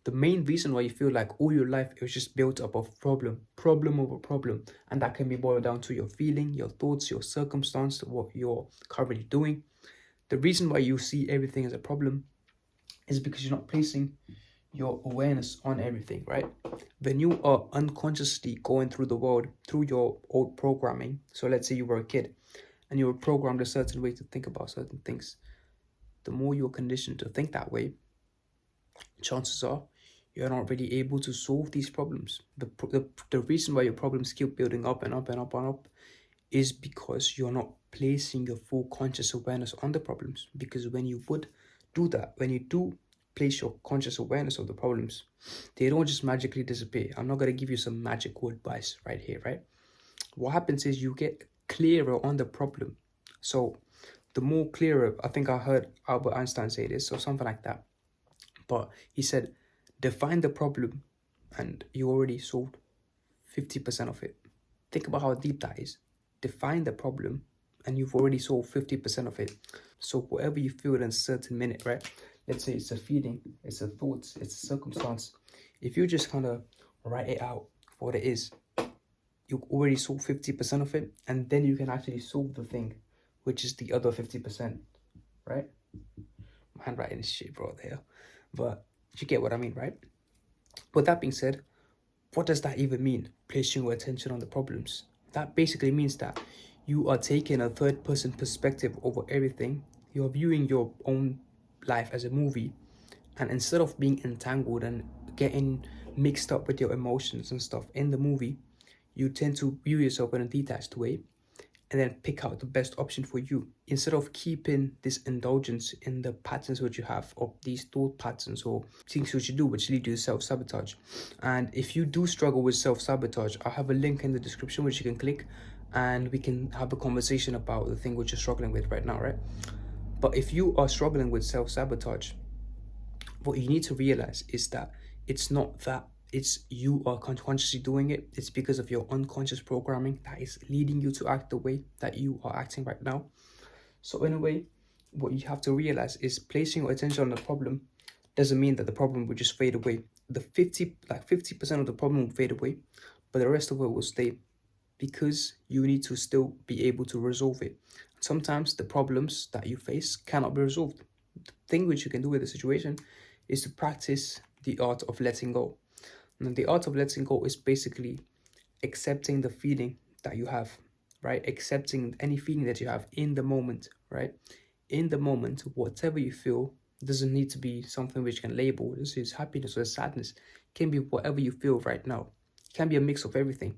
The main reason why you feel like all your life it was just built up of problem over problem, and that can be boiled down to your feeling, your thoughts, your circumstance, what you're currently doing. The reason why you see everything as a problem is because you're not placing your awareness on everything, right? When you are unconsciously going through the world through your old programming, so let's say you were a kid and you were programmed a certain way to think about certain things, the more you're conditioned to think that way, chances are you're not really able to solve these problems. The reason why your problems keep building up and up and up and up is because you're not placing your full conscious awareness on the problems. Because when you would do that, when you do place your conscious awareness of the problems, they don't just magically disappear. I'm not going to give you some magical advice right here, right? What happens is you get clearer on the problem. So the more clearer, I think I heard Albert Einstein say this or something like that. But he said, define the problem and you already solved 50% of it. Think about how deep that is. Define the problem and you've already solved 50% of it. So whatever you feel in a certain minute, right? Let's say it's a feeling, it's a thought, it's a circumstance. If you just kind of write it out for what it is, you already solved 50% of it, and then you can actually solve the thing, which is the other 50%, right? My handwriting is shit, bro, there. But you get what I mean, right? With that being said, what does that even mean? Placing your attention on the problems. That basically means that you are taking a third person perspective over everything. You're viewing your own life as a movie. And instead of being entangled and getting mixed up with your emotions and stuff in the movie, you tend to view yourself in a detached way and then pick out the best option for you instead of keeping this indulgence in the patterns which you have of these thought patterns or things which you do which lead to self-sabotage. And if you do struggle with self-sabotage, I have a link in the description which you can click and we can have a conversation about the thing which you're struggling with right now, right? But if you are struggling with self-sabotage, what you need to realize is that it's not that it's you are consciously doing it. It's because of your unconscious programming that is leading you to act the way that you are acting right now. So in a way, what you have to realize is placing your attention on the problem doesn't mean that the problem will just fade away. The 50% of the problem will fade away, but the rest of it will stay because you need to still be able to resolve it. Sometimes the problems that you face cannot be resolved. The thing which you can do with the situation is to practice the art of letting go. And the art of letting go is basically accepting the feeling that you have, right? Accepting any feeling that you have in the moment, right? In the moment, whatever you feel doesn't need to be something which can label. This is happiness or sadness. It can be whatever you feel right now. It can be a mix of everything.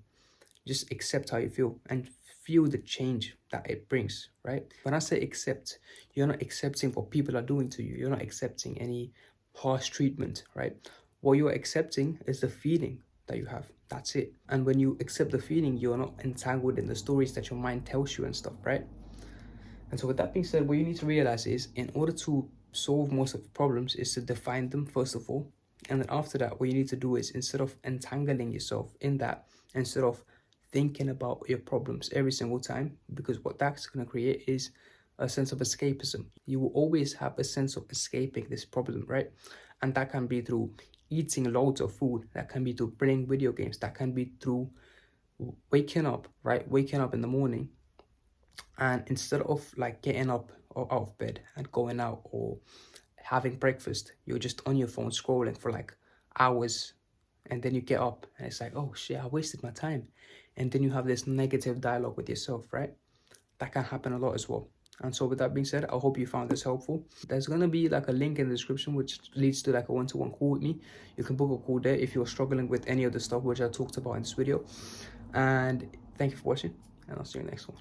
Just accept how you feel and feel the change that it brings, right? When I say accept, you're not accepting what people are doing to you. You're not accepting any harsh treatment, right? What you're accepting is the feeling that you have. That's it. And when you accept the feeling, you're not entangled in the stories that your mind tells you and stuff, right? And so with that being said, what you need to realize is in order to solve most of the problems is to define them first of all. And then after that, what you need to do is instead of entangling yourself in that, instead of thinking about your problems every single time, because what that's going to create is a sense of escapism. You will always have a sense of escaping this problem, right? And that can be through eating loads of food, that can be through playing video games, that can be through waking up, right? Waking up in the morning and instead of like getting up or out of bed and going out or having breakfast, you're just on your phone scrolling for like hours, and then you get up and it's like, oh shit, I wasted my time. And then you have this negative dialogue with yourself, right? That can happen a lot as well. And so with that being said, I hope you found this helpful. There's going to be like a link in the description which leads to like a one-to-one call with me. You can book a call there if you're struggling with any of the stuff which I talked about in this video. And thank you for watching, and I'll see you in the next one.